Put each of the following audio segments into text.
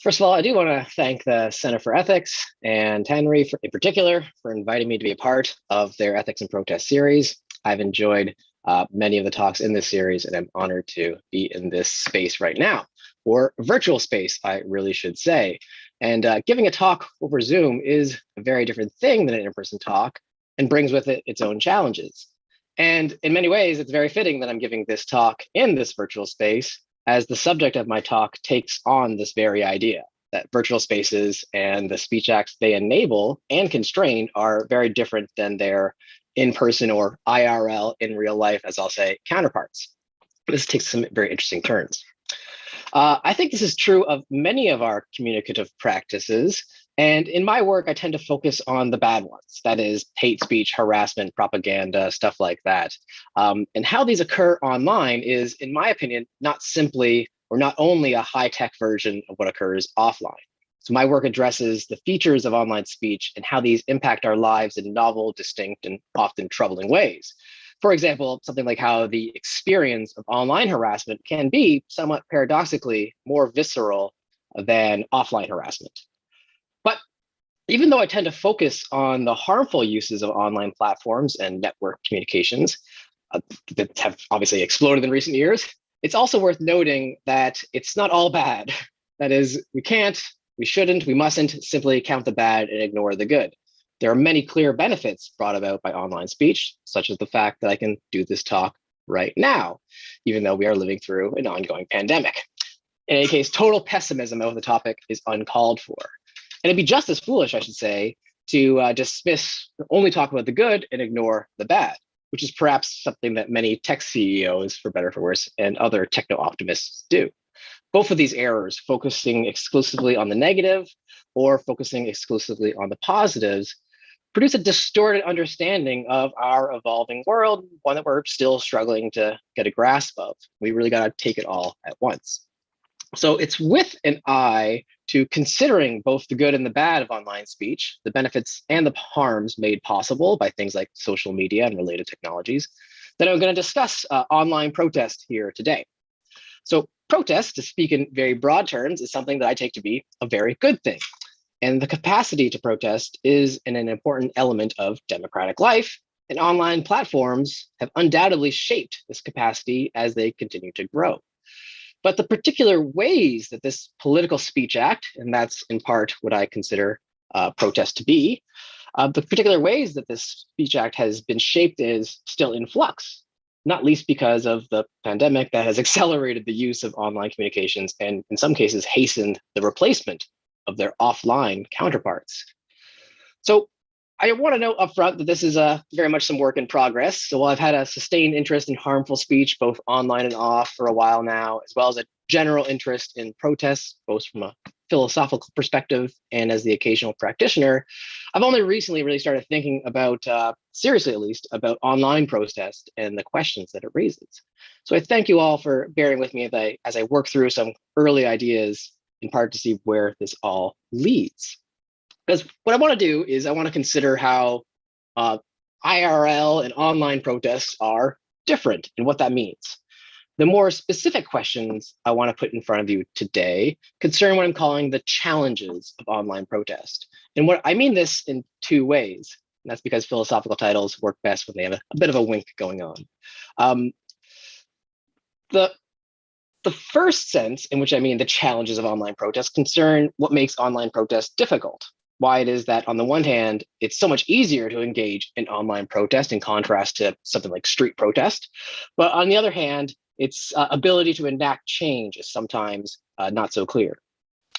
First of all, I do want to thank the Center for Ethics and Henry in particular for inviting me to be a part of their Ethics and Protest series. I've enjoyed many of the talks in this series, and I'm honored to be in this space right now, or virtual space, I really should say. And giving a talk over Zoom is a very different thing than an in-person talk and brings with it its own challenges. And in many ways, it's very fitting that I'm giving this talk in this virtual space, as the subject of my talk takes on this very idea that virtual spaces and the speech acts they enable and constrain are very different than their in-person or IRL, in real life, as I'll say, counterparts. This takes some very interesting turns. I think this is true of many of our communicative practices. And in my work, I tend to focus on the bad ones, that is hate speech, harassment, propaganda, stuff like that. And how these occur online is, in my opinion, not simply or not only a high-tech version of what occurs offline. So my work addresses the features of online speech and how these impact our lives in novel, distinct, and often troubling ways. For example, something like how the experience of online harassment can be, somewhat paradoxically, more visceral than offline harassment. But even though I tend to focus on the harmful uses of online platforms and network communications that have obviously exploded in recent years, it's also worth noting that it's not all bad. That is, we can't, we shouldn't, we mustn't simply count the bad and ignore the good. There are many clear benefits brought about by online speech, such as the fact that I can do this talk right now, even though we are living through an ongoing pandemic. In any case, total pessimism over the topic is uncalled for. And it'd be just as foolish, I should say, to dismiss, only talk about the good and ignore the bad, which is perhaps something that many tech CEOs, for better or for worse, and other techno-optimists do. Both of these errors, focusing exclusively on the negative or focusing exclusively on the positives, produce a distorted understanding of our evolving world, one that we're still struggling to get a grasp of. We really got to take it all at once. So it's with an eye to considering both the good and the bad of online speech, the benefits and the harms made possible by things like social media and related technologies, that I'm going to discuss online protest here today. So protest, to speak in very broad terms, is something that I take to be a very good thing. And the capacity to protest is an important element of democratic life, and online platforms have undoubtedly shaped this capacity as they continue to grow. But the particular ways that this political speech act, and that's in part what I consider protest to be, the particular ways that this speech act has been shaped is still in flux, not least because of the pandemic that has accelerated the use of online communications and in some cases hastened the replacement of their offline counterparts. So I want to note upfront that this is very much some work in progress. So while I've had a sustained interest in harmful speech, both online and off for a while now, as well as a general interest in protests, both from a philosophical perspective and as the occasional practitioner, I've only recently really started thinking about, seriously at least, about online protest and the questions that it raises. So I thank you all for bearing with me as I work through some early ideas, in part to see where this all leads. Because what I want to do is I want to consider how IRL and online protests are different and what that means. The more specific questions I want to put in front of you today concern what I'm calling the challenges of online protest. And what I mean this in two ways. And that's because philosophical titles work best when they have a bit of a wink going on. The first sense in which I mean the challenges of online protest concern what makes online protest difficult. Why it is that on the one hand, it's so much easier to engage in online protest in contrast to something like street protest. But on the other hand, its ability to enact change is sometimes not so clear.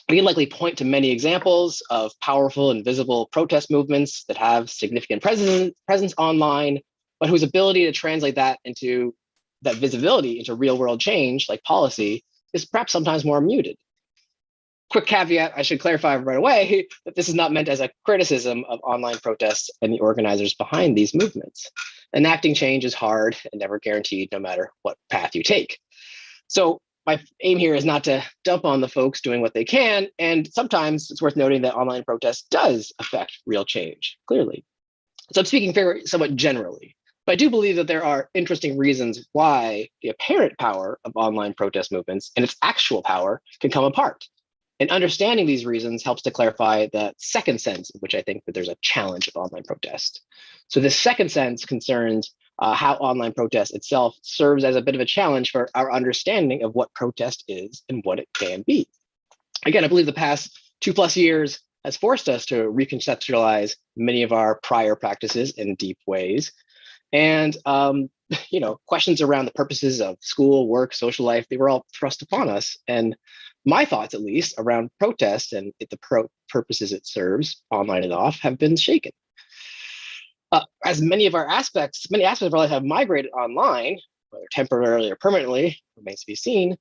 We can likely point to many examples of powerful and visible protest movements that have significant presence online, but whose ability to translate that visibility into real world change, like policy, is perhaps sometimes more muted. Quick caveat, I should clarify right away that this is not meant as a criticism of online protests and the organizers behind these movements. Enacting change is hard and never guaranteed, no matter what path you take. So my aim here is not to dump on the folks doing what they can, and sometimes it's worth noting that online protest does affect real change, clearly. So I'm speaking somewhat generally, but I do believe that there are interesting reasons why the apparent power of online protest movements and its actual power can come apart. And understanding these reasons helps to clarify the second sense in which I think that there's a challenge of online protest. So this second sense concerns how online protest itself serves as a bit of a challenge for our understanding of what protest is and what it can be. Again, I believe the past 2+ years has forced us to reconceptualize many of our prior practices in deep ways. And questions around the purposes of school, work, social life, they were all thrust upon us. And my thoughts, at least, around protest and the purposes it serves, online and off, have been shaken. As many aspects of our life have migrated online, whether temporarily or permanently, remains to be seen,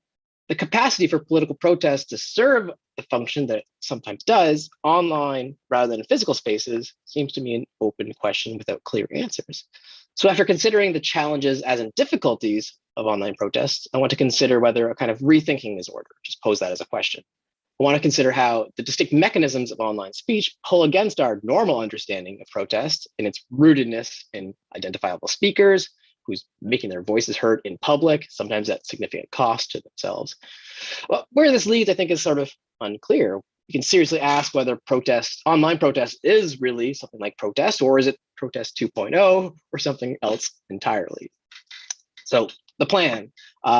the capacity for political protest to serve the function that it sometimes does online rather than in physical spaces seems to me an open question without clear answers. So after considering the challenges as in difficulties of online protests, I want to consider whether a kind of rethinking is ordered, just pose that as a question. I want to consider how the distinct mechanisms of online speech pull against our normal understanding of protest in its rootedness in identifiable speakers, who's making their voices heard in public, sometimes at significant cost to themselves. Well, where this leads, I think, is sort of unclear. You can seriously ask whether online protest is really something like protest, or is it protest 2.0 or something else entirely? So the plan.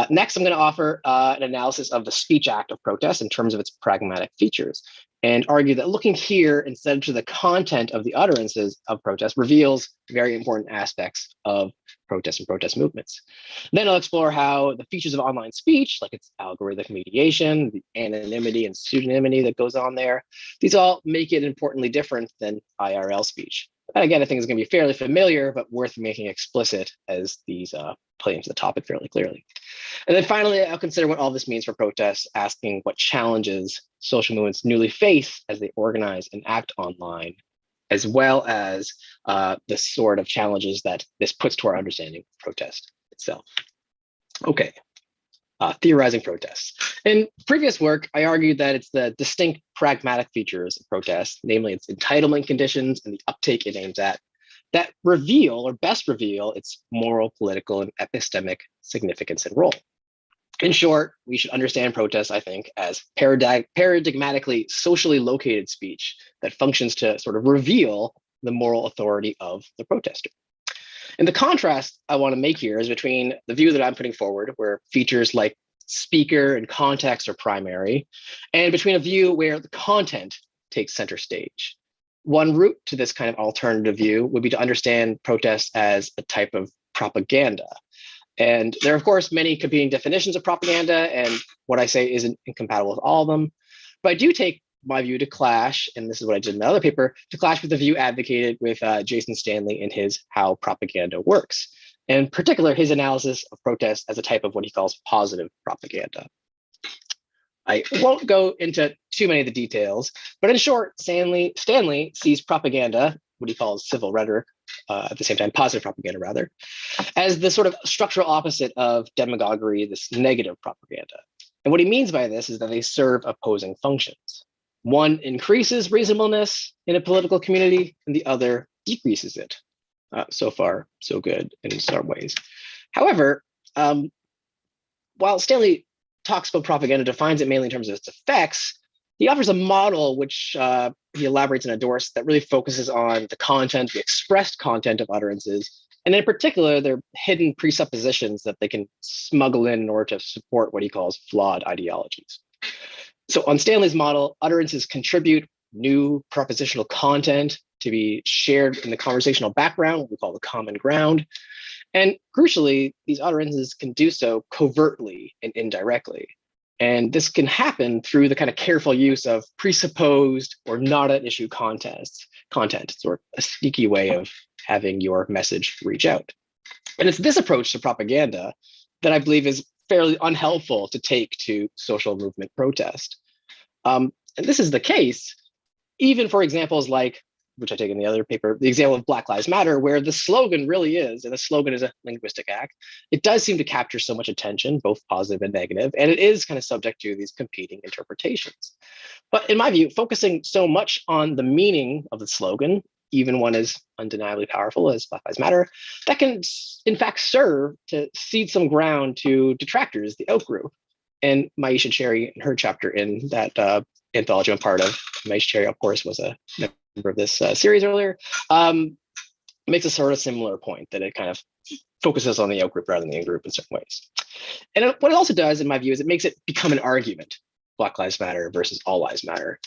Next, I'm going to offer an analysis of the speech act of protest in terms of its pragmatic features, and argue that looking here instead to the content of the utterances of protest reveals very important aspects of protest and protest movements. Then I'll explore how the features of online speech, like its algorithmic mediation, the anonymity and pseudonymity that goes on there, these all make it importantly different than IRL speech. And again, I think it's going to be fairly familiar, but worth making explicit as these play into the topic fairly clearly. And then finally, I'll consider what all this means for protests, asking what challenges social movements newly face as they organize and act online, as well as the sort of challenges that this puts to our understanding of protest itself. Okay, theorizing protests. In previous work, I argued that it's the distinct pragmatic features of protest, namely its entitlement conditions and the uptake it aims at, that reveal or best reveal its moral, political, and epistemic significance and role. In short, we should understand protest, I think, as paradigmatically socially located speech that functions to sort of reveal the moral authority of the protester. And the contrast I want to make here is between the view that I'm putting forward, where features like speaker and context are primary, and between a view where the content takes center stage. One route to this kind of alternative view would be to understand protest as a type of propaganda. And there are, of course, many competing definitions of propaganda, and what I say isn't incompatible with all of them. But I do take my view to clash, and this is what I did in the other paper, to clash with the view advocated with Jason Stanley in his How Propaganda Works. In particular, his analysis of protest as a type of what he calls positive propaganda. I won't go into too many of the details, but in short, Stanley sees propaganda, what he calls civil rhetoric, at the same time, positive propaganda rather, as the sort of structural opposite of demagoguery, this negative propaganda. And what he means by this is that they serve opposing functions. One increases reasonableness in a political community, and the other decreases it. So far, so good in some ways. However, while Stanley talks about propaganda, defines it mainly in terms of its effects, he offers a model which he elaborates and endorses that really focuses on the content, the expressed content of utterances, and in particular, their hidden presuppositions that they can smuggle in order to support what he calls flawed ideologies. So on Stanley's model, utterances contribute new propositional content to be shared in the conversational background, what we call the common ground. And crucially, these utterances can do so covertly and indirectly. And this can happen through the kind of careful use of presupposed or not at issue content. It's sort of a sneaky way of having your message reach out. And it's this approach to propaganda that I believe is fairly unhelpful to take to social movement protest. And this is the case even for examples like, which I take in the other paper, the example of Black Lives Matter, where the slogan really is, and the slogan is a linguistic act, it does seem to capture so much attention, both positive and negative, and it is kind of subject to these competing interpretations. But in my view, focusing so much on the meaning of the slogan, even one as undeniably powerful as Black Lives Matter, that can in fact serve to cede some ground to detractors, the out group. And Maisha Cherry, in her chapter in that anthology I'm part of, Mice Cherry, of course, was a member of this series earlier, makes a sort of similar point that it kind of focuses on the out-group rather than the in-group in certain ways. And what it also does, in my view, is it makes it become an argument, Black Lives Matter versus All Lives Matter.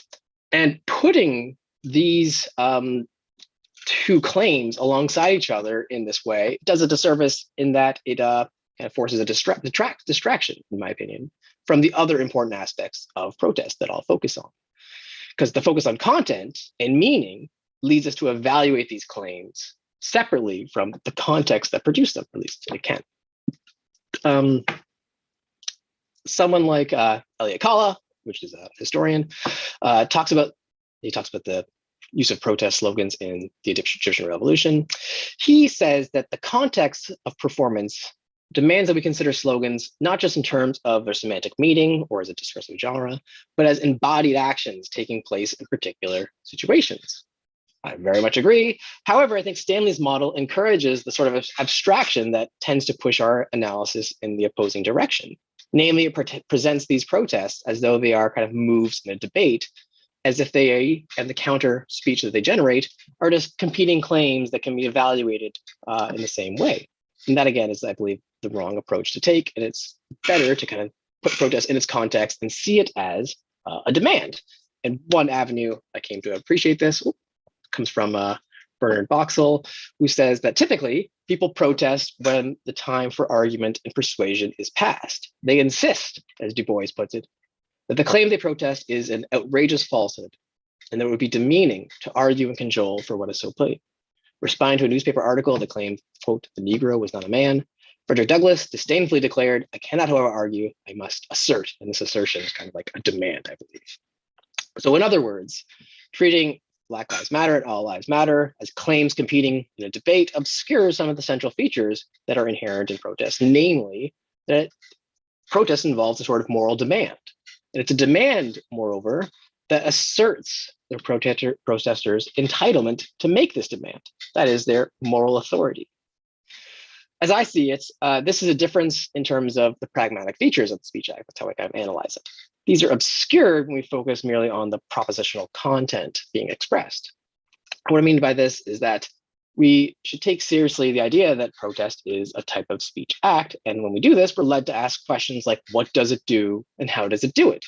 And putting these two claims alongside each other in this way does a disservice in that it kind of forces a distraction, in my opinion, from the other important aspects of protest that I'll focus on. Because the focus on content and meaning leads us to evaluate these claims separately from the context that produced them, or at least it can. Someone like Elliot Kalla, which is a historian, talks about the use of protest slogans in the Egyptian revolution. He says that the context of performance demands that we consider slogans not just in terms of their semantic meaning or as a discursive genre, but as embodied actions taking place in particular situations. I very much agree. However, I think Stanley's model encourages the sort of abstraction that tends to push our analysis in the opposing direction. Namely, it presents these protests as though they are kind of moves in a debate, as if they, and the counter speech that they generate, are just competing claims that can be evaluated in the same way. And that, again, is, I believe, the wrong approach to take. And it's better to kind of put protest in its context and see it as a demand. And one avenue I came to appreciate this comes from Bernard Boxall, who says that typically people protest when the time for argument and persuasion is past. They insist, as Du Bois puts it, that the claim they protest is an outrageous falsehood, and that it would be demeaning to argue and cajole for what is so plain. Responding to a newspaper article that claimed, quote, the Negro was not a man, Frederick Douglass disdainfully declared, I cannot, however, argue, I must assert. And this assertion is kind of like a demand, I believe. So in other words, treating Black Lives Matter and All Lives Matter as claims competing in a debate obscures some of the central features that are inherent in protest, namely that protest involves a sort of moral demand. And it's a demand, moreover, that asserts their protesters' entitlement to make this demand. That is their moral authority. As I see it, this is a difference in terms of the pragmatic features of the Speech Act. That's how I kind of analyze it. These are obscured when we focus merely on the propositional content being expressed. What I mean by this is that we should take seriously the idea that protest is a type of speech act. And when we do this, we're led to ask questions like, what does it do and how does it do it?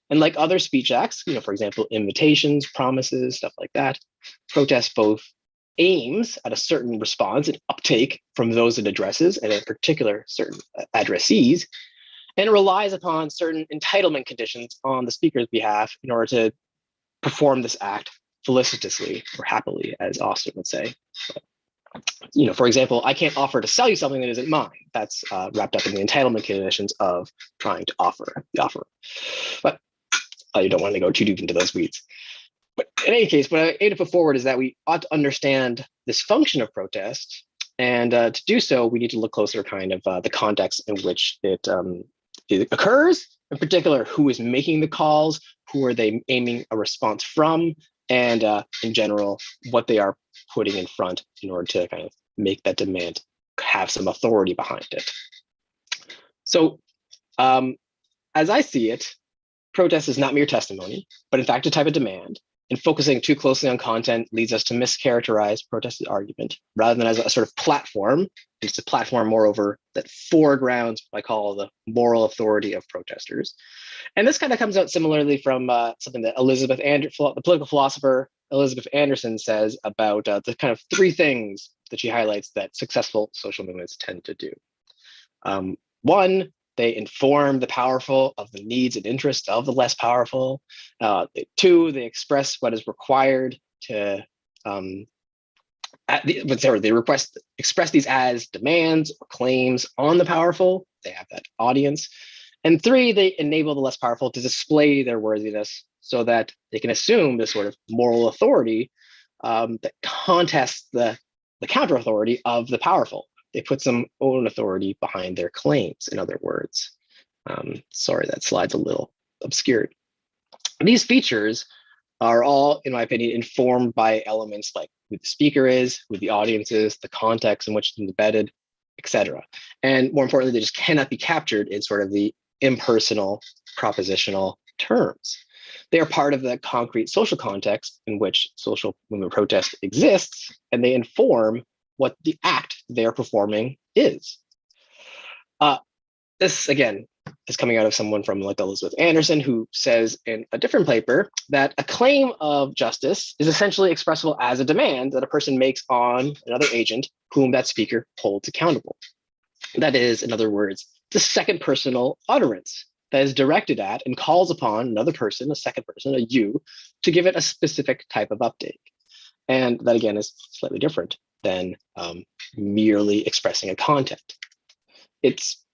And like other speech acts, for example, invitations, promises, stuff like that, protest both aims at a certain response and uptake from those it addresses, and in particular, certain addressees, and it relies upon certain entitlement conditions on the speaker's behalf in order to perform this act felicitously or happily, as Austin would say. But, for example, I can't offer to sell you something that isn't mine. That's wrapped up in the entitlement conditions of trying to offer the offer. But you don't want to go too deep into those weeds. But in any case, what I aim to put forward is that we ought to understand this function of protest. And to do so, we need to look closer kind of the context in which it occurs, in particular, who is making the calls, who are they aiming a response from, and in general, what they are putting in front in order to kind of make that demand have some authority behind it. So as I see it, protest is not mere testimony, but in fact a type of demand. And focusing too closely on content leads us to mischaracterize protest's argument rather than as a sort of platform. It's a platform, moreover, that foregrounds what I call the moral authority of protesters. And this kind of comes out similarly from something that the political philosopher Elizabeth Anderson says about the kind of three things that she highlights that successful social movements tend to do. One, they inform the powerful of the needs and interests of the less powerful. Two, they express what is required to, express these as demands or claims on the powerful. They have that audience. And three, they enable the less powerful to display their worthiness so that they can assume this sort of moral authority that contests the counter authority of the powerful. They put some own authority behind their claims, in other words. Sorry, that slide's a little obscured. These features are all, in my opinion, informed by elements like who the speaker is, who the audience is, the context in which it's embedded, etc. And more importantly, they just cannot be captured in sort of the impersonal, propositional terms. They are part of the concrete social context in which social movement protest exists, and they inform what the act they're performing is. This, again, is coming out of someone from like Elizabeth Anderson, who says in a different paper that a claim of justice is essentially expressible as a demand that a person makes on another agent whom that speaker holds accountable. That is, in other words, the second personal utterance that is directed at and calls upon another person, a second person, a you, to give it a specific type of update. And that, again, is slightly different than merely expressing a content. It's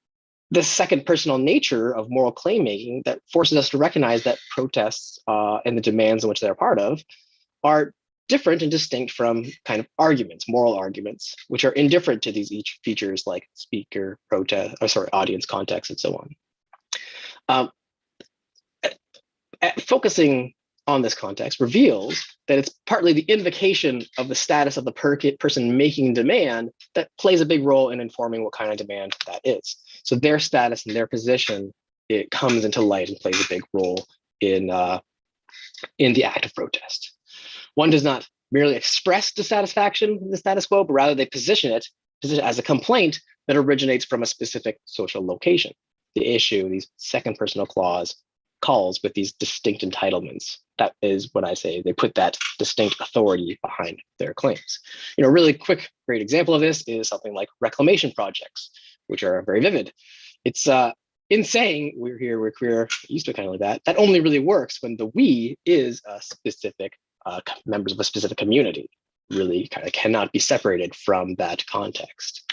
the second personal nature of moral claim making that forces us to recognize that protests and the demands in which they're part of are different and distinct from kind of arguments, moral arguments, which are indifferent to these each features like speaker, protest, or sorry, audience context, and so on. Focusing on this context reveals that it's partly the invocation of the status of the person making demand that plays a big role in informing what kind of demand that is. So their status and their position, it comes into light and plays a big role in the act of protest. One does not merely express dissatisfaction with the status quo, but rather they position it as a complaint that originates from a specific social location. The issue, these second personal calls with these distinct entitlements. That is what I say, they put that distinct authority behind their claims. A really quick, great example of this is something like reclamation projects, which are very vivid. It's in saying we're here, we're queer, used to kind of like that. That only really works when the we is a specific members of a specific community. Really kind of cannot be separated from that context.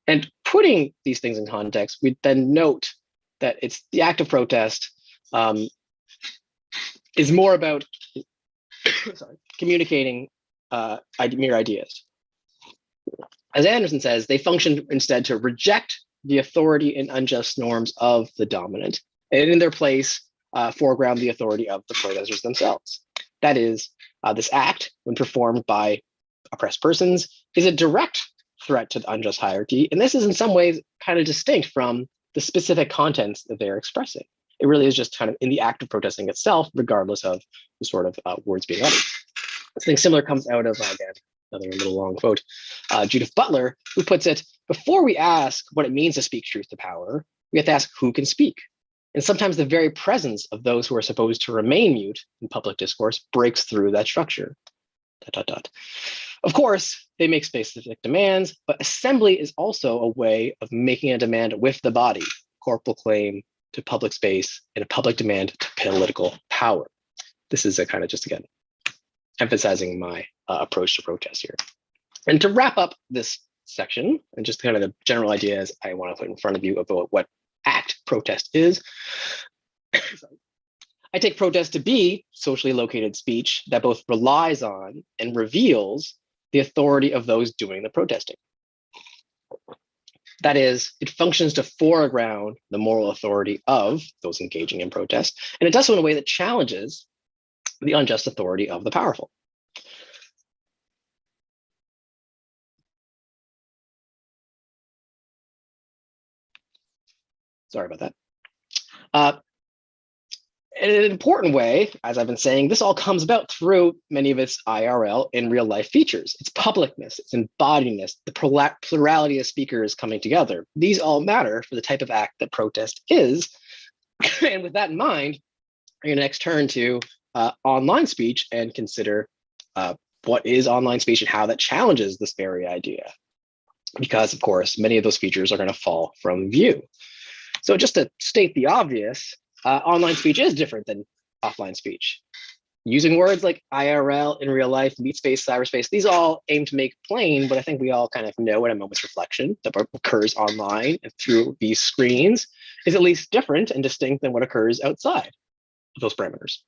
And putting these things in context, we then note that it's the act of protest is more about communicating mere ideas. As Anderson says, they function instead to reject the authority and unjust norms of the dominant, and in their place, foreground the authority of the protesters themselves. That is, this act, when performed by oppressed persons, is a direct threat to the unjust hierarchy, and this is in some ways kind of distinct from the specific contents that they're expressing. It really is just kind of in the act of protesting itself, regardless of the sort of words being uttered. Something similar comes out of, again, another little long quote, Judith Butler, who puts it, before we ask what it means to speak truth to power, we have to ask who can speak. And sometimes the very presence of those who are supposed to remain mute in public discourse breaks through that structure. ... Of course, they make specific demands, but assembly is also a way of making a demand with the body, corporal claim to public space, and a public demand to political power. This is a kind of just, again, emphasizing my approach to protest here. And to wrap up this section, and just kind of the general ideas I want to put in front of you about what act protest is, I take protest to be socially located speech that both relies on and reveals the authority of those doing the protesting. That is, it functions to foreground the moral authority of those engaging in protest, and it does so in a way that challenges the unjust authority of the powerful. Sorry about that. In an important way, as I've been saying, this all comes about through many of its IRL in real life features. Its publicness, its embodiedness, the plurality of speakers coming together. These all matter for the type of act that protest is. And with that in mind, I'm going to next turn to online speech and consider what is online speech and how that challenges this very idea. Because, of course, many of those features are going to fall from view. So just to state the obvious, online speech is different than offline speech. Using words like IRL, in real life, meet space, cyberspace, these all aim to make plain, but I think we all kind of know at a moment's reflection that what occurs online and through these screens is at least different and distinct than what occurs outside of those parameters.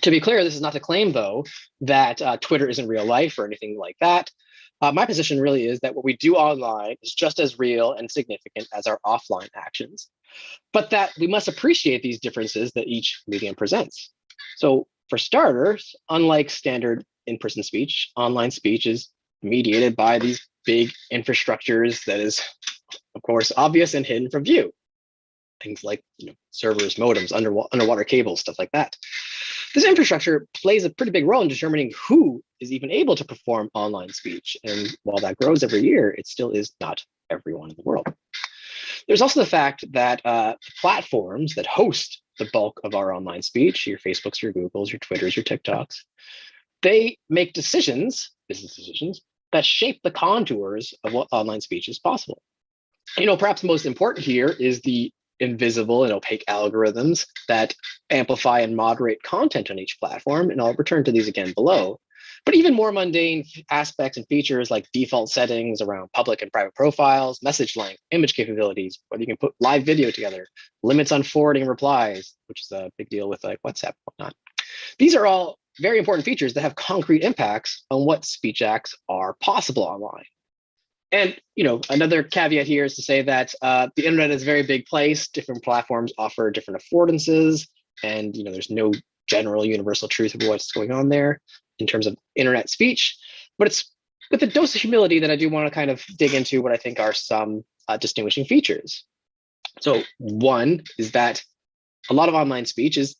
To be clear, this is not to claim, though, that Twitter isn't real life or anything like that. My position really is that what we do online is just as real and significant as our offline actions, but that we must appreciate these differences that each medium presents. So for starters, unlike standard in-person speech, online speech is mediated by these big infrastructures that is, of course, obvious and hidden from view. Things like servers, modems, underwater cables, stuff like that. This infrastructure plays a pretty big role in determining who is even able to perform online speech. And while that grows every year, it still is not everyone in the world. There's also the fact that platforms that host the bulk of our online speech, your Facebooks, your Googles, your Twitters, your TikToks, they make decisions, business decisions, that shape the contours of what online speech is possible. Perhaps most important here is the invisible and opaque algorithms that amplify and moderate content on each platform, and I'll return to these again below. But even more mundane aspects and features like default settings around public and private profiles, message length, image capabilities, whether you can put live video together, limits on forwarding replies, which is a big deal with like WhatsApp and whatnot. These are all very important features that have concrete impacts on what speech acts are possible online. And another caveat here is to say that the internet is a very big place. Different platforms offer different affordances, and there's no general universal truth of what's going on there in terms of internet speech. But it's with a dose of humility that I do want to kind of dig into what I think are some distinguishing features. So one is that a lot of online speech is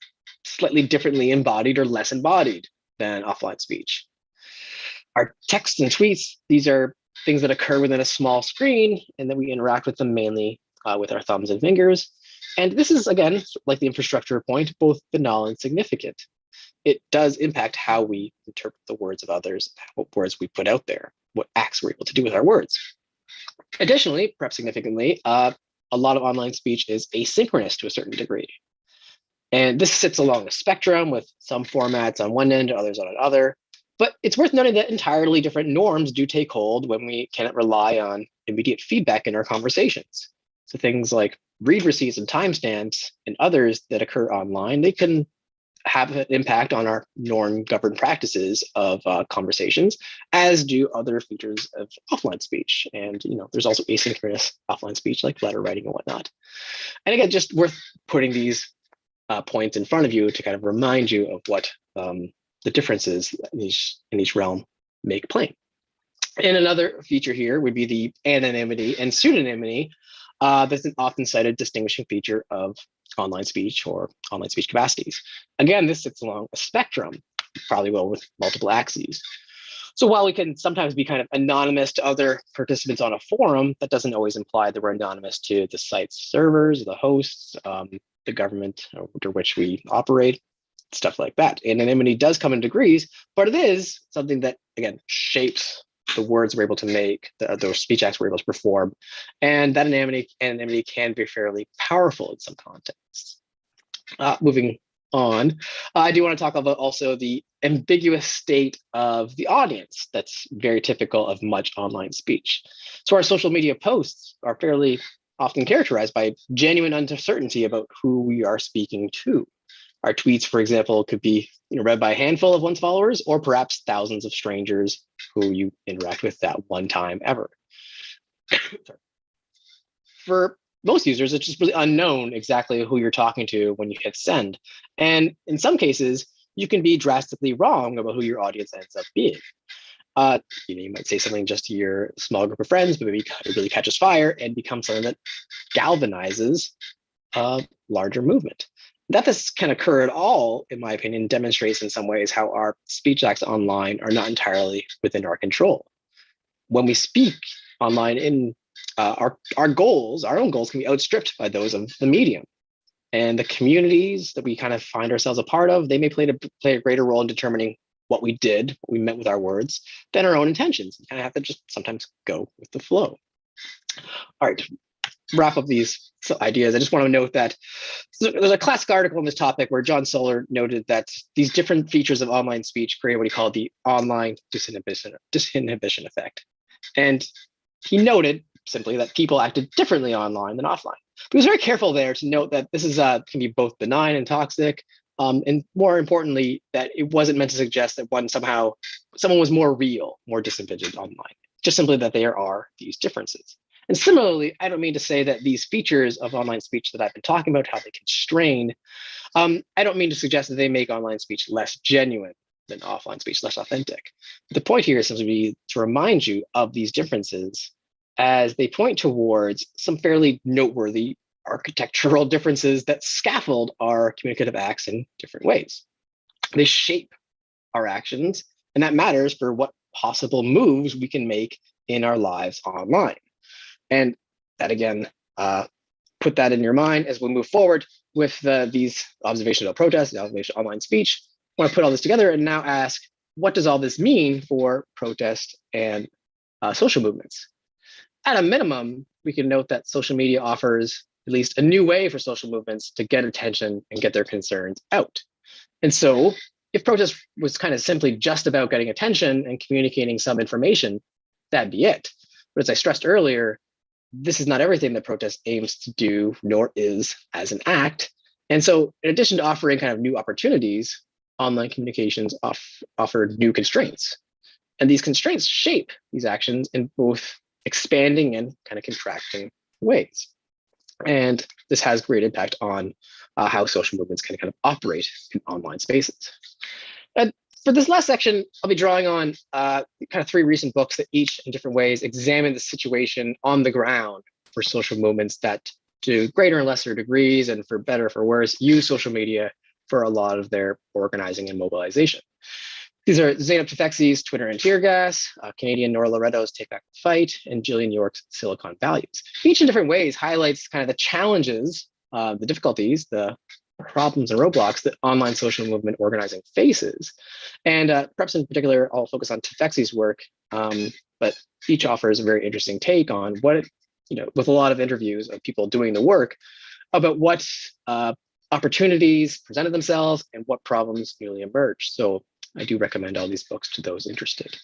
slightly differently embodied or less embodied than offline speech. Our texts and tweets, these are things that occur within a small screen, and then we interact with them mainly with our thumbs and fingers. And this is, again, like the infrastructure point, both banal and significant. It does impact how we interpret the words of others, what words we put out there, what acts we're able to do with our words. Additionally, perhaps significantly, a lot of online speech is asynchronous to a certain degree. And this sits along a spectrum with some formats on one end, others on another. But it's worth noting that entirely different norms do take hold when we cannot rely on immediate feedback in our conversations. So things like read receipts and timestamps and others that occur online, they can have an impact on our norm-governed practices of conversations, as do other features of offline speech. And there's also asynchronous offline speech like letter writing and whatnot. And again, just worth putting these points in front of you to kind of remind you of what the differences in each realm make plain. And another feature here would be the anonymity and pseudonymity. That's an often cited distinguishing feature of online speech or online speech capacities. Again, this sits along a spectrum, probably will with multiple axes. So while we can sometimes be kind of anonymous to other participants on a forum, that doesn't always imply that we're anonymous to the site's servers, the hosts, the government under which we operate, stuff like that. Anonymity does come in degrees, but it is something that, again, shapes the words we're able to make, those speech acts we're able to perform. And that anonymity can be fairly powerful in some contexts. Moving on, I do want to talk about also the ambiguous state of the audience that's very typical of much online speech. So our social media posts are fairly often characterized by genuine uncertainty about who we are speaking to. Our tweets, for example, could be read by a handful of one's followers, or perhaps thousands of strangers who you interact with that one time ever. For most users, it's just really unknown exactly who you're talking to when you hit send. And in some cases, you can be drastically wrong about who your audience ends up being. You might say something just to your small group of friends, but maybe it really catches fire and becomes something that galvanizes a larger movement. That this can occur at all, in my opinion, demonstrates in some ways how our speech acts online are not entirely within our control. When we speak online, in our own goals can be outstripped by those of the medium. And the communities that we kind of find ourselves a part of, they may play a greater role in determining what we did, what we meant with our words, than our own intentions. You kind of have to just sometimes go with the flow. All right, wrap up these ideas. I just want to note that there's a classic article on this topic where John Soller noted that these different features of online speech create what he called the online disinhibition effect. And he noted simply that people acted differently online than offline. But he was very careful there to note that this is can be both benign and toxic, and more importantly, that it wasn't meant to suggest that someone was more real, more disinhibited online. Just simply that there are these differences. And similarly, I don't mean to say that these features of online speech that I've been talking about, how they constrain, I don't mean to suggest that they make online speech less genuine than offline speech, less authentic. The point here is simply to remind you of these differences as they point towards some fairly noteworthy architectural differences that scaffold our communicative acts in different ways. They shape our actions, and that matters for what possible moves we can make in our lives online. And that again, put that in your mind as we move forward with these observational protests, observational online speech. I want to put all this together and now ask, what does all this mean for protest and social movements? At a minimum, we can note that social media offers at least a new way for social movements to get attention and get their concerns out. And so if protest was kind of simply just about getting attention and communicating some information, that'd be it. But as I stressed earlier, this is not everything that protest aims to do, nor is as an act. And so in addition to offering kind of new opportunities, online communications offer new constraints. And these constraints shape these actions in both expanding and kind of contracting ways. And this has great impact on how social movements can kind of operate in online spaces. And for this last section, I'll be drawing on kind of 3 recent books that each in different ways examine the situation on the ground for social movements that to greater and lesser degrees and for better or for worse, use social media for a lot of their organizing and mobilization. These are Zeynep Tufekci's Twitter and Tear Gas, Canadian Nora Loretto's Take Back the Fight, and Jillian York's Silicon Values. Each in different ways highlights kind of the challenges, the difficulties, the problems and roadblocks that online social movement organizing faces. And perhaps in particular, I'll focus on Tufekci's work, but each offers a very interesting take on what, with a lot of interviews of people doing the work about what opportunities presented themselves and what problems newly emerged. So I do recommend all these books to those interested.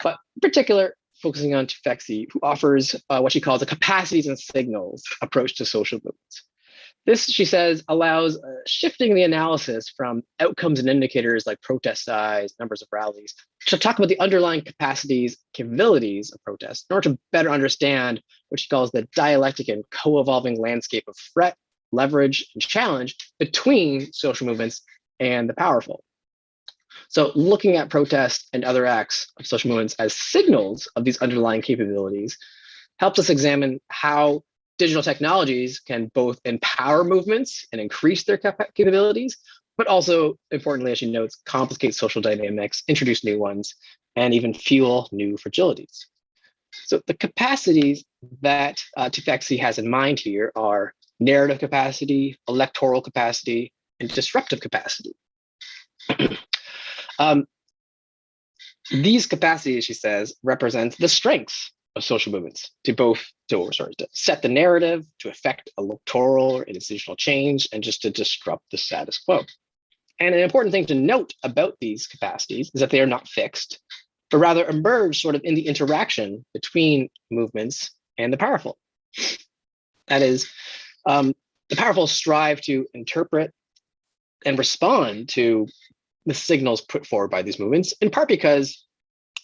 But in particular, focusing on Tufekci, who offers what she calls a capacities and signals approach to social movements. This, she says, allows shifting the analysis from outcomes and indicators like protest size, numbers of rallies, to talk about the underlying capacities, capabilities of protest in order to better understand what she calls the dialectic and co-evolving landscape of threat, leverage, and challenge between social movements and the powerful. So looking at protest and other acts of social movements as signals of these underlying capabilities helps us examine how digital technologies can both empower movements and increase their capabilities, but also, importantly, as she notes, complicate social dynamics, introduce new ones, and even fuel new fragilities. So the capacities that Tufekci has in mind here are narrative capacity, electoral capacity, and disruptive capacity. These capacities, she says, represent the strengths of social movements to set the narrative, to effect electoral or institutional change, and just to disrupt the status quo. And an important thing to note about these capacities is that they are not fixed, but rather emerge sort of in the interaction between movements and the powerful. That is, the powerful strive to interpret and respond to the signals put forward by these movements, in part because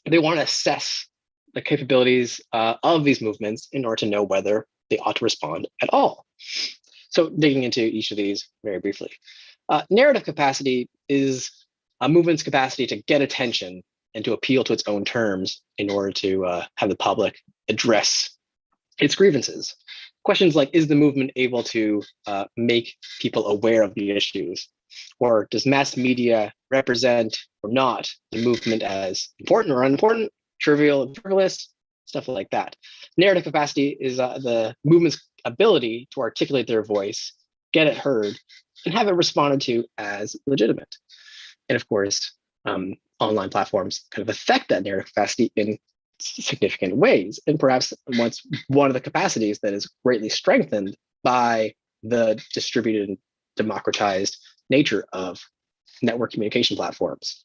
they want to assess the capabilities of these movements in order to know whether they ought to respond at all. So digging into each of these very briefly. Narrative capacity is a movement's capacity to get attention and to appeal to its own terms in order to have the public address its grievances. Questions like, is the movement able to make people aware of the issues? Or does mass media represent or not the movement as important or unimportant, trivial and frivolous, stuff like that. Narrative capacity is the movement's ability to articulate their voice, get it heard, and have it responded to as legitimate. And of course, online platforms kind of affect that narrative capacity in significant ways. And perhaps one of the capacities that is greatly strengthened by the distributed and democratized nature of network communication platforms.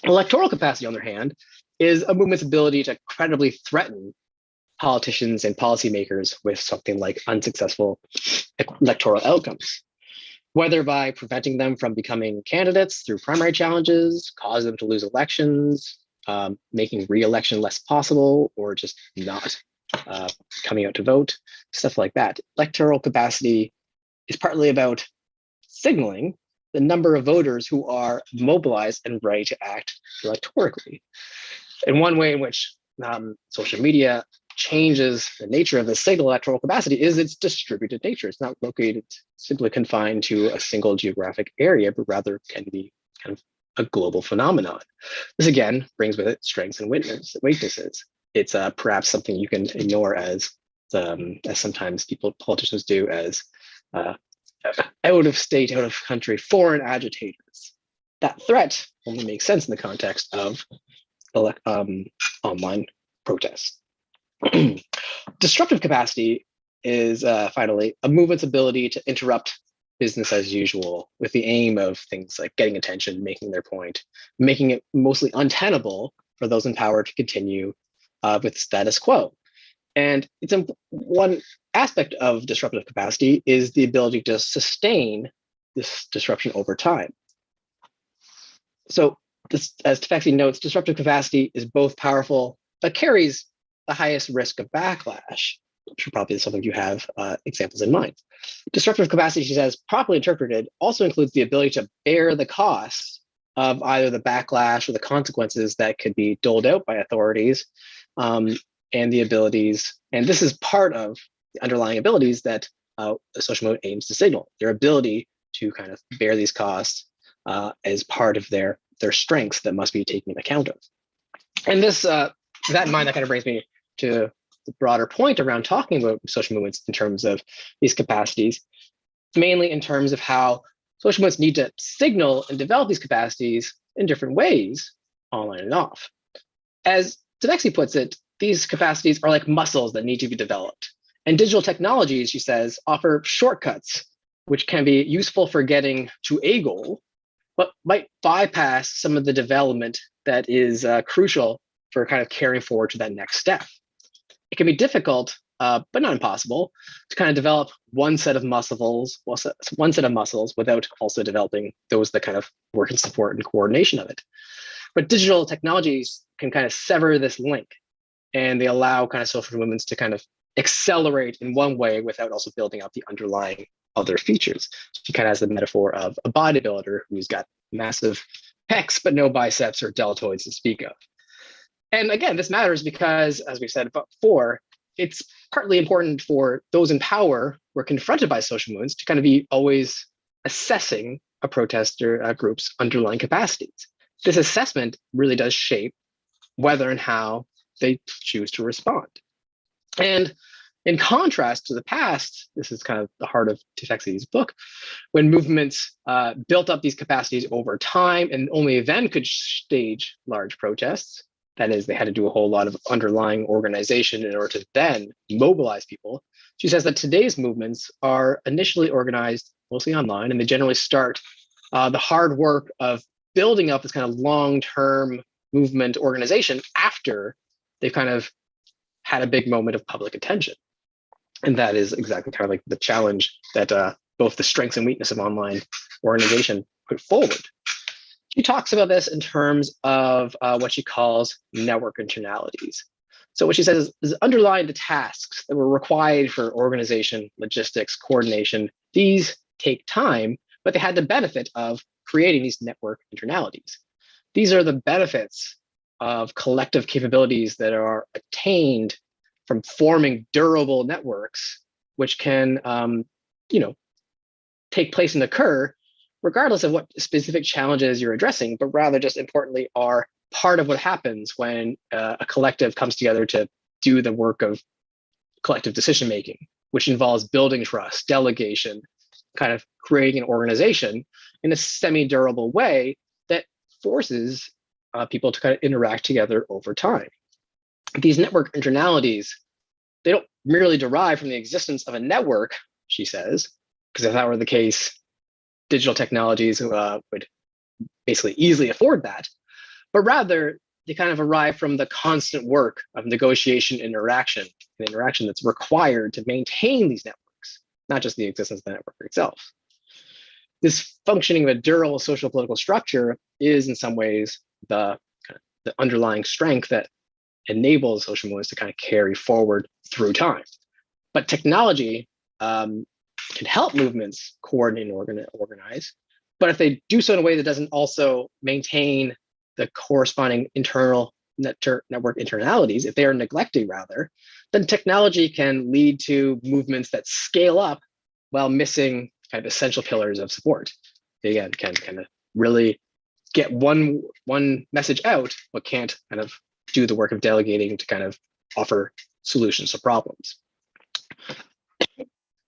Electoral capacity, on the other hand, is a movement's ability to credibly threaten politicians and policymakers with something like unsuccessful electoral outcomes, whether by preventing them from becoming candidates through primary challenges, cause them to lose elections, making re-election less possible, or just not coming out to vote, stuff like that. Electoral capacity is partly about signaling the number of voters who are mobilized and ready to act electorally. And one way in which social media changes the nature of the signal electoral capacity is its distributed nature. It's not located, simply confined to a single geographic area, but rather can be kind of a global phenomenon. This again brings with it strengths and weaknesses. It's perhaps something you can ignore as sometimes politicians do, as out of state, out of country, foreign agitators. That threat only makes sense in the context of online protests. Disruptive capacity is finally a movement's ability to interrupt business as usual with the aim of things like getting attention, making their point, making it mostly untenable for those in power to continue with status quo. And it's one aspect of disruptive capacity is the ability to sustain this disruption over time. So this, as Tefeksi notes, disruptive capacity is both powerful, but carries the highest risk of backlash. I'm sure probably some of you have examples in mind. Disruptive capacity, she says, properly interpreted, also includes the ability to bear the costs of either the backlash or the consequences that could be doled out by authorities, and the abilities, and this is part of the underlying abilities that a social movement aims to signal, their ability to kind of bear these costs as part of their strengths that must be taken account of. And this, that in mind, that kind of brings me to the broader point around talking about social movements in terms of these capacities, mainly in terms of how social movements need to signal and develop these capacities in different ways, online and off. As Tefeksi puts it, these capacities are like muscles that need to be developed. And digital technologies, she says, offer shortcuts, which can be useful for getting to a goal, but might bypass some of the development that is crucial for kind of carrying forward to that next step. It can be difficult, but not impossible, to kind of develop one set of muscles without also developing those that kind of work in support and coordination of it. But digital technologies can kind of sever this link, and they allow kind of social movements to kind of accelerate in one way without also building up the underlying other features. She kind of has the metaphor of a bodybuilder who's got massive pecs but no biceps or deltoids to speak of. And again, this matters because, as we said before, it's partly important for those in power who are confronted by social movements to kind of be always assessing a protester group's underlying capacities. This assessment really does shape whether and how they choose to respond. And in contrast to the past, this is kind of the heart of Tefeksi's book, when movements built up these capacities over time and only then could stage large protests. That is, they had to do a whole lot of underlying organization in order to then mobilize people. She says that today's movements are initially organized mostly online, and they generally start the hard work of building up this kind of long-term movement organization after they've kind of had a big moment of public attention. And that is exactly kind of like the challenge that both the strengths and weakness of online organization put forward. She talks about this in terms of what she calls network internalities. So what she says is underlying the tasks that were required for organization, logistics, coordination, these take time, but they had the benefit of creating these network internalities. These are the benefits of collective capabilities that are attained from forming durable networks, which can take place and occur regardless of what specific challenges you're addressing, but rather just importantly are part of what happens when a collective comes together to do the work of collective decision-making, which involves building trust, delegation, kind of creating an organization in a semi-durable way that forces people to kind of interact together over time. These network internalities, they don't merely derive from the existence of a network, she says, because if that were the case, digital technologies would basically easily afford that, but rather they kind of arrive from the constant work of negotiation, interaction that's required to maintain these networks, not just the existence of the network itself. This functioning of a durable social political structure is in some ways the underlying strength that enables social movements to kind of carry forward through time. But technology can help movements coordinate and organize, but if they do so in a way that doesn't also maintain the corresponding internal network internalities, if they are neglected rather, then technology can lead to movements that scale up while missing kind of essential pillars of support. They, again, can kind of really get one message out, but can't kind of do the work of delegating to kind of offer solutions to problems.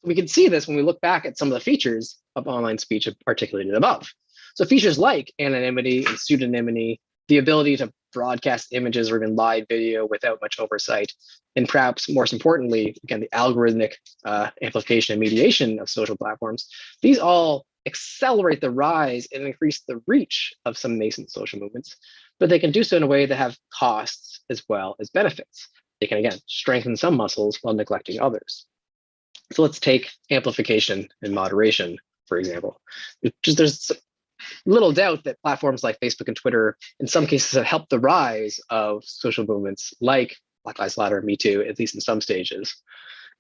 We can see this when we look back at some of the features of online speech articulated above. So features like anonymity and pseudonymity, the ability to broadcast images or even live video without much oversight, and perhaps most importantly, again, the algorithmic amplification and mediation of social platforms, these all accelerate the rise and increase the reach of some nascent social movements, but they can do so in a way that have costs as well as benefits. They can, again, strengthen some muscles while neglecting others. So let's take amplification and moderation, for example. There's little doubt that platforms like Facebook and Twitter, in some cases, have helped the rise of social movements like Black Lives Matter, Me Too, at least in some stages.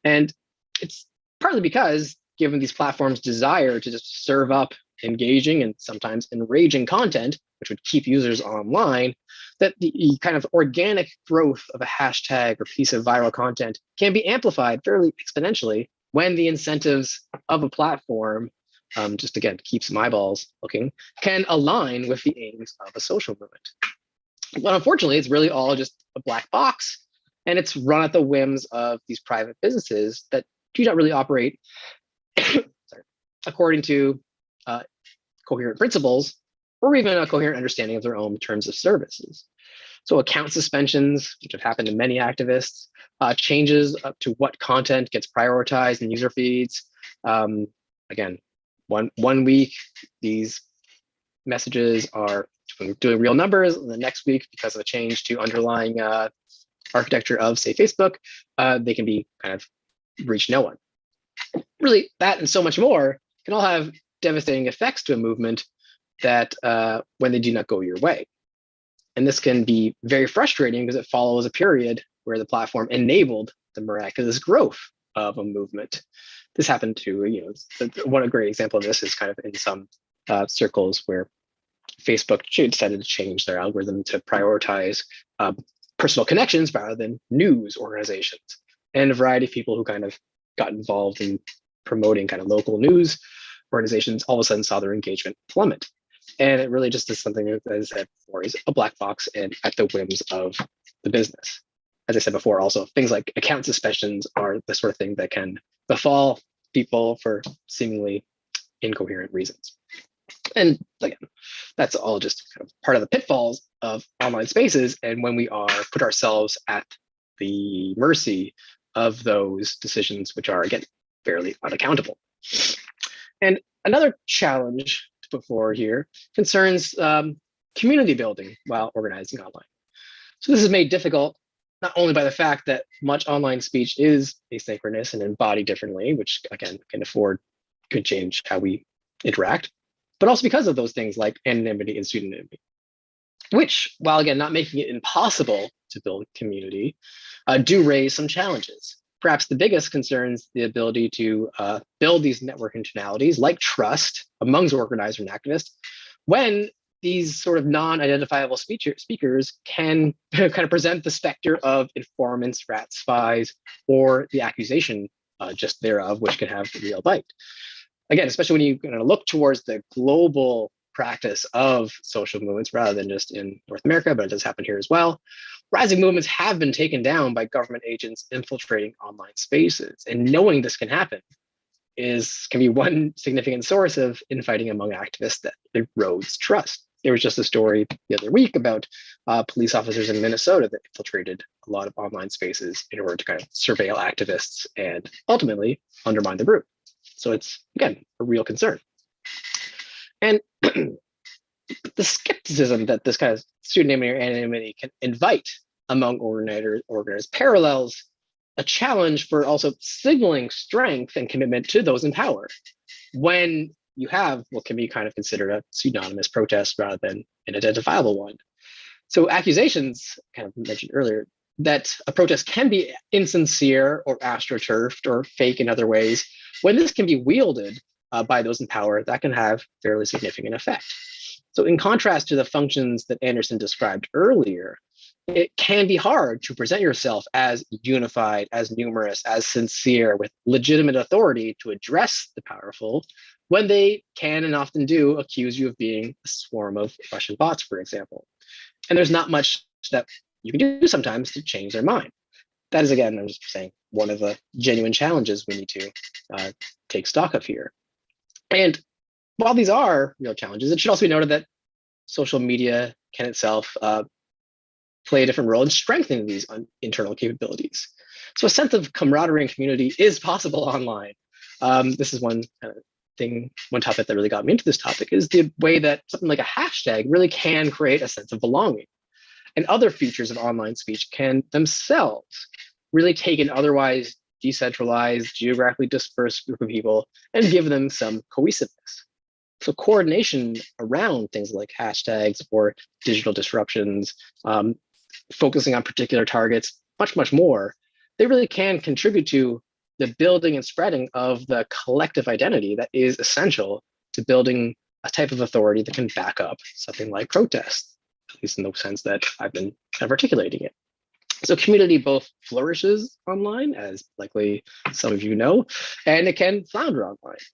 And it's partly because, given these platforms' desire to just serve up engaging and sometimes enraging content, which would keep users online, that the kind of organic growth of a hashtag or piece of viral content can be amplified fairly exponentially when the incentives of a platform, just again, keep some eyeballs looking, can align with the aims of a social movement. But unfortunately, it's really all just a black box, and it's run at the whims of these private businesses that do not really operate according to coherent principles or even a coherent understanding of their own terms of services. So account suspensions, which have happened to many activists, changes up to what content gets prioritized in user feeds. Again, one week, these messages are doing real numbers, and the next week, because of a change to underlying architecture of, say, Facebook, they can be kind of reach no one. Really, that and so much more can all have devastating effects to a movement that when they do not go your way. And this can be very frustrating because it follows a period where the platform enabled the miraculous growth of a movement. This happened to, one great example of this is kind of in some circles where Facebook decided to change their algorithm to prioritize personal connections rather than news organizations. And a variety of people who kind of got involved in promoting kind of local news organizations all of a sudden saw their engagement plummet. And it really just is something that, as I said before, is a black box and at the whims of the business. As I said before, also, things like account suspensions are the sort of thing that can befall people for seemingly incoherent reasons. And again, that's all just kind of part of the pitfalls of online spaces. And when we are put ourselves at the mercy of those decisions, which are, again, fairly unaccountable. And another challenge to put forward here concerns community building while organizing online. So this is made difficult not only by the fact that much online speech is asynchronous and embodied differently, which again could change how we interact, but also because of those things like anonymity and pseudonymity, which, while again not making it impossible to build community, do raise some challenges. Perhaps the biggest concerns the ability to build these network internalities like trust amongst organizers and activists when these sort of non-identifiable speakers can kind of present the specter of informants, rat spies, or the accusation just thereof, which can have real bite. Again, especially when you kind of look towards the global practice of social movements rather than just in North America, but it does happen here as well. Rising movements have been taken down by government agents infiltrating online spaces, and knowing this can happen can be one significant source of infighting among activists that erodes trust. There was just a story the other week about police officers in Minnesota that infiltrated a lot of online spaces in order to kind of surveil activists and ultimately undermine the group. So it's, again, a real concern. And the skepticism that this kind of pseudonymity or anonymity can invite among organizers parallels a challenge for also signaling strength and commitment to those in power when you have what can be kind of considered a pseudonymous protest rather than an identifiable one. So accusations, kind of mentioned earlier, that a protest can be insincere or astroturfed or fake in other ways, when this can be wielded by those in power, that can have fairly significant effect. So in contrast to the functions that Anderson described earlier, it can be hard to present yourself as unified, as numerous, as sincere, with legitimate authority to address the powerful, when they can and often do accuse you of being a swarm of Russian bots, for example. And there's not much that you can do sometimes to change their mind. That is, again, I'm just saying, one of the genuine challenges we need to take stock of here. And while these are real challenges, it should also be noted that social media can itself play a different role in strengthening these internal capabilities. So a sense of camaraderie and community is possible online. This is one topic that really got me into this topic, is the way that something like a hashtag really can create a sense of belonging. And other features of online speech can themselves really take an otherwise decentralized, geographically dispersed group of people and give them some cohesiveness. So coordination around things like hashtags or digital disruptions, focusing on particular targets, much more, they really can contribute to the building and spreading of the collective identity that is essential to building a type of authority that can back up something like protest, at least in the sense that I've been kind of articulating it. So community both flourishes online, as likely some of you know, and it can flounder online.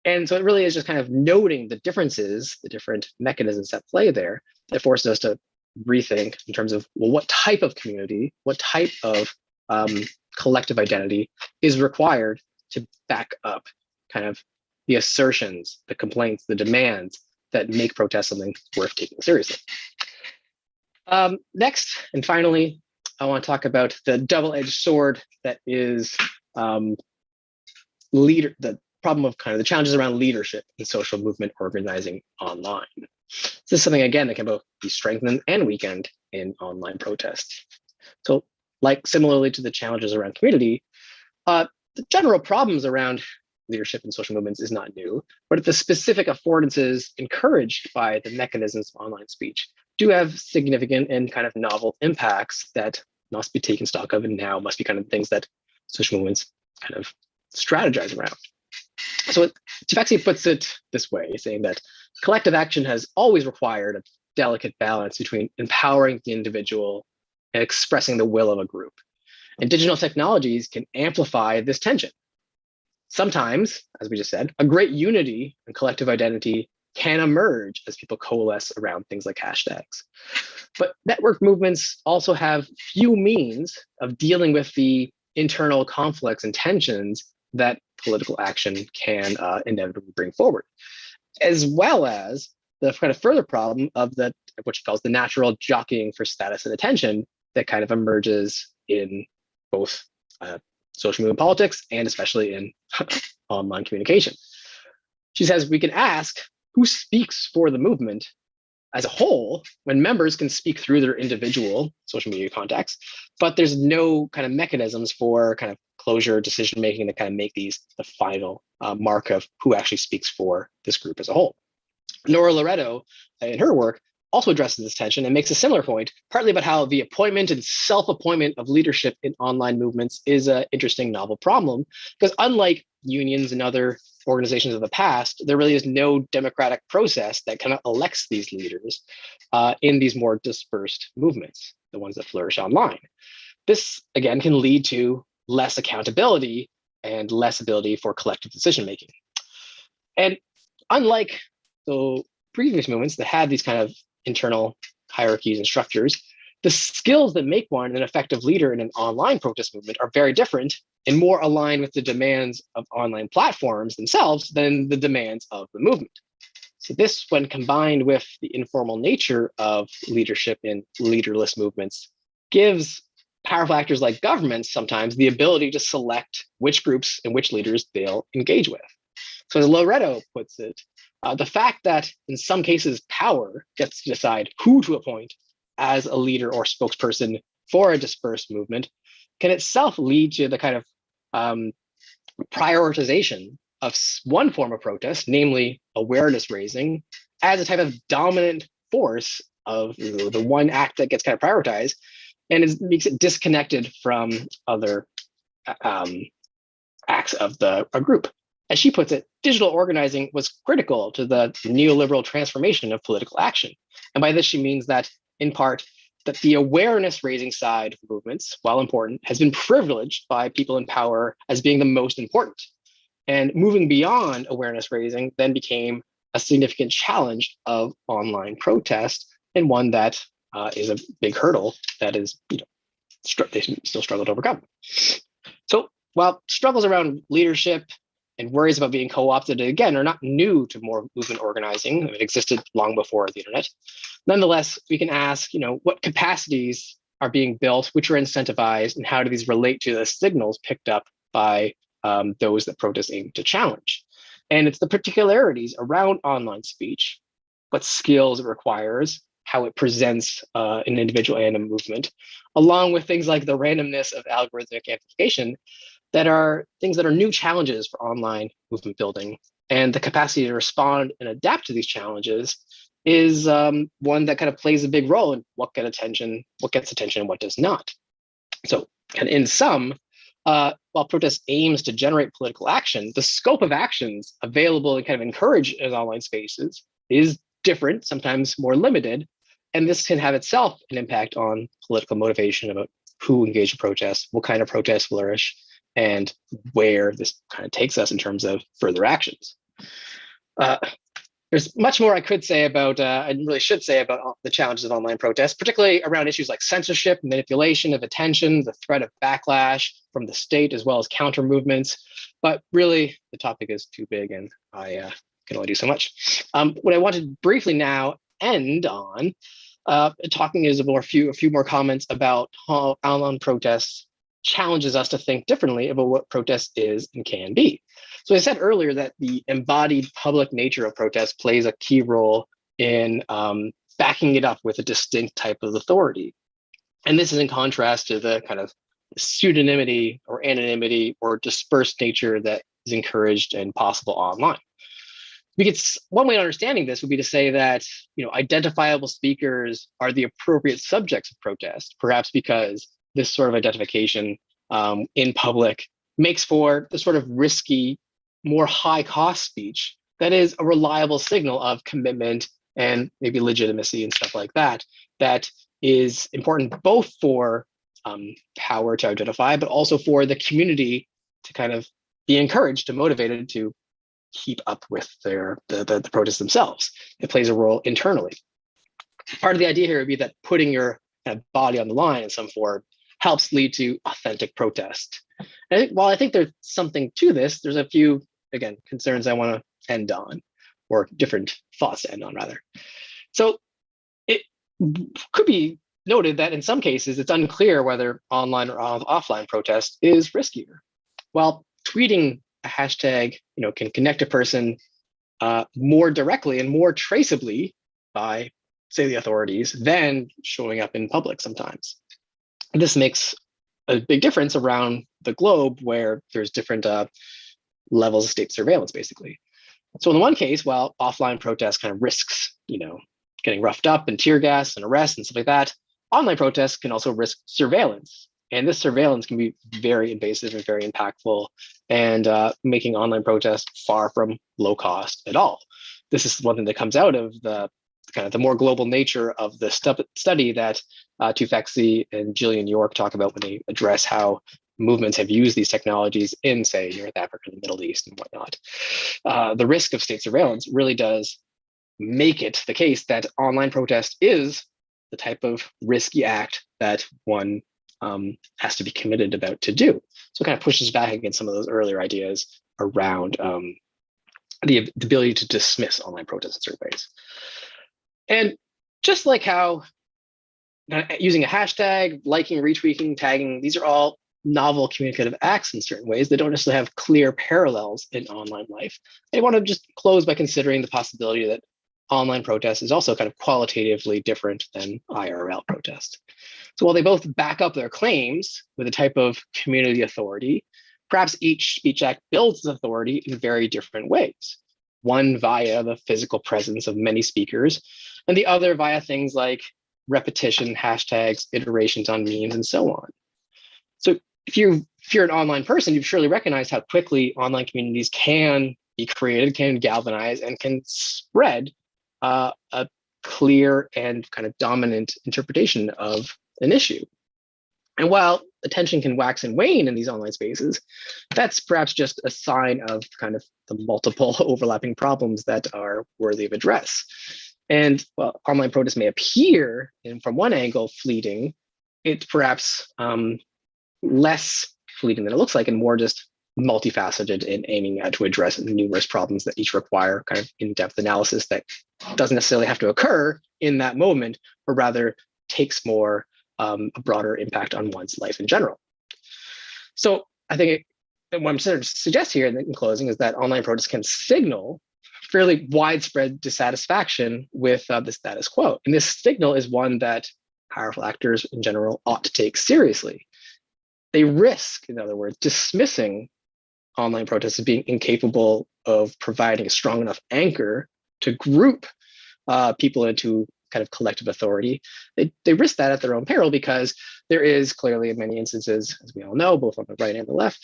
And so it really is just kind of noting the differences, the different mechanisms at play there, that forces us to rethink in terms of, well, what type of community, what type of collective identity is required to back up kind of the assertions, the complaints, the demands that make protest something worth taking seriously. Next, and finally, I want to talk about the double-edged sword that is the problem of kind of the challenges around leadership in social movement organizing online. This is something, again, that can both be strengthened and weakened in online protests. So, like similarly to the challenges around community, the general problems around leadership in social movements is not new, but the specific affordances encouraged by the mechanisms of online speech do have significant and kind of novel impacts that must be taken stock of, and now must be kind of things that social movements kind of strategize around. So Tefexi puts it this way, saying that collective action has always required a delicate balance between empowering the individual and expressing the will of a group. And digital technologies can amplify this tension. Sometimes, as we just said, a great unity and collective identity can emerge as people coalesce around things like hashtags. But network movements also have few means of dealing with the internal conflicts and tensions that political action can inevitably bring forward, as well as the kind of further problem of what she calls the natural jockeying for status and attention that kind of emerges in both social movement politics and especially in online communication. She says we can ask who speaks for the movement as a whole when members can speak through their individual social media contacts, but there's no kind of mechanisms for kind of closure decision making that kind of make these the final mark of who actually speaks for this group as a whole. Nora Loretto, in her work, also addresses this tension and makes a similar point, partly about how the appointment and self-appointment of leadership in online movements is an interesting novel problem, because unlike unions and other organizations of the past, there really is no democratic process that kind of elects these leaders in these more dispersed movements, the ones that flourish online. This, again, can lead to less accountability and less ability for collective decision-making. And unlike the previous movements that had these kind of internal hierarchies and structures, the skills that make one an effective leader in an online protest movement are very different and more aligned with the demands of online platforms themselves than the demands of the movement. So this, when combined with the informal nature of leadership in leaderless movements, gives powerful actors like governments sometimes the ability to select which groups and which leaders they'll engage with. So as Loretto puts it, the fact that in some cases power gets to decide who to appoint as a leader or spokesperson for a dispersed movement can itself lead to the kind of prioritization of one form of protest, namely awareness raising, as a type of dominant force of the one act that gets kind of prioritized, and makes it disconnected from other acts of a group. As she puts it, digital organizing was critical to the neoliberal transformation of political action. And by this, she means that, in part, that the awareness raising side of movements, while important, has been privileged by people in power as being the most important. And moving beyond awareness raising then became a significant challenge of online protest, and one that is a big hurdle that is, they still struggle to overcome. So while struggles around leadership and worries about being co-opted, again, are not new to more movement organizing. It existed long before the internet. Nonetheless, we can ask, what capacities are being built, which are incentivized, and how do these relate to the signals picked up by those that protests aim to challenge? And it's the particularities around online speech, what skills it requires, how it presents an individual and a movement, along with things like the randomness of algorithmic amplification, that are things that are new challenges for online movement building. And the capacity to respond and adapt to these challenges is one that kind of plays a big role in what gets attention, and what does not. So, and in sum, while protest aims to generate political action, the scope of actions available and kind of encouraged in online spaces is different, sometimes more limited, and this can have itself an impact on political motivation about who engage in protests, what kind of protests flourish, and where this kind of takes us in terms of further actions. There's much more I could say about, I really should say about the challenges of online protests, particularly around issues like censorship, manipulation of attention, the threat of backlash from the state, as well as counter movements. But really, the topic is too big, and I can only do so much. What I want to briefly now end on talking is a few more comments about how online protests challenges us to think differently about what protest is and can be. So I said earlier that the embodied public nature of protest plays a key role in backing it up with a distinct type of authority. And this is in contrast to the kind of pseudonymity or anonymity or dispersed nature that is encouraged and possible online. One way of understanding this would be to say that identifiable speakers are the appropriate subjects of protest, perhaps because this sort of identification in public makes for the sort of risky, more high-cost speech that is a reliable signal of commitment and maybe legitimacy and stuff like that, that is important both for power to identify, but also for the community to kind of be encouraged, to motivated to keep up with the protests themselves. It plays a role internally. Part of the idea here would be that putting your kind of body on the line in some form helps lead to authentic protest. And while I think there's something to this, there's a few, again, concerns I want to end on, or different thoughts to end on, rather. So it could be noted that in some cases, it's unclear whether online or offline protest is riskier. While tweeting a hashtag can connect a person more directly and more traceably by, say, the authorities than showing up in public sometimes. This makes a big difference around the globe where there's different levels of state surveillance, basically. So in the one case, while offline protest kind of risks, getting roughed up and tear gas and arrests and stuff like that, online protests can also risk surveillance. And this surveillance can be very invasive and very impactful, and making online protests far from low cost at all. This is one thing that comes out of the kind of the more global nature of the study that Tufekci and Gillian York talk about when they address how movements have used these technologies in, say, North Africa and the Middle East and whatnot. The risk of state surveillance really does make it the case that online protest is the type of risky act that one has to be committed about to do. So it kind of pushes back against some of those earlier ideas around the ability to dismiss online protests in certain ways. And just like how using a hashtag, liking, retweeting, tagging, these are all novel communicative acts in certain ways that don't necessarily have clear parallels in online life. I want to just close by considering the possibility that online protest is also kind of qualitatively different than IRL protest. So while they both back up their claims with a type of community authority, perhaps each speech act builds authority in very different ways. One via the physical presence of many speakers, and the other via things like repetition, hashtags, iterations on memes, and so on. So if you're an online person, you've surely recognized how quickly online communities can be created, can galvanize, and can spread a clear and kind of dominant interpretation of an issue. And while the tension can wax and wane in these online spaces, that's perhaps just a sign of kind of the multiple overlapping problems that are worthy of address. And while online protests may appear, from one angle, fleeting, it's perhaps less fleeting than it looks like, and more just multifaceted in aiming to address numerous problems that each require kind of in-depth analysis that doesn't necessarily have to occur in that moment, but rather takes more a broader impact on one's life in general. So I think what I'm sort of suggest here in closing is that online protests can signal fairly widespread dissatisfaction with the status quo. And this signal is one that powerful actors in general ought to take seriously. They risk, in other words, dismissing online protests as being incapable of providing a strong enough anchor to group people into kind of collective authority. They risk that at their own peril, because there is clearly, in many instances, as we all know, both on the right and the left,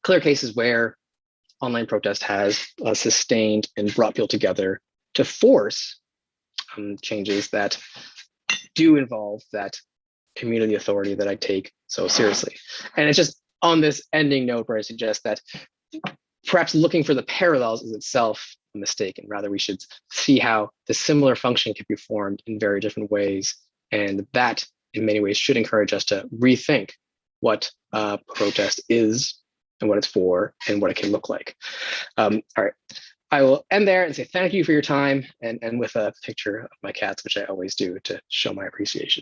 clear cases where online protest has sustained and brought people together to force changes that do involve that community authority that I take so seriously. And it's just on this ending note where I suggest that perhaps looking for the parallels is itself a mistake, and rather we should see how the similar function can be formed in very different ways. And that in many ways should encourage us to rethink what protest is and what it's for and what it can look like. All right, I will end there and say thank you for your time, and with a picture of my cats, which I always do to show my appreciation.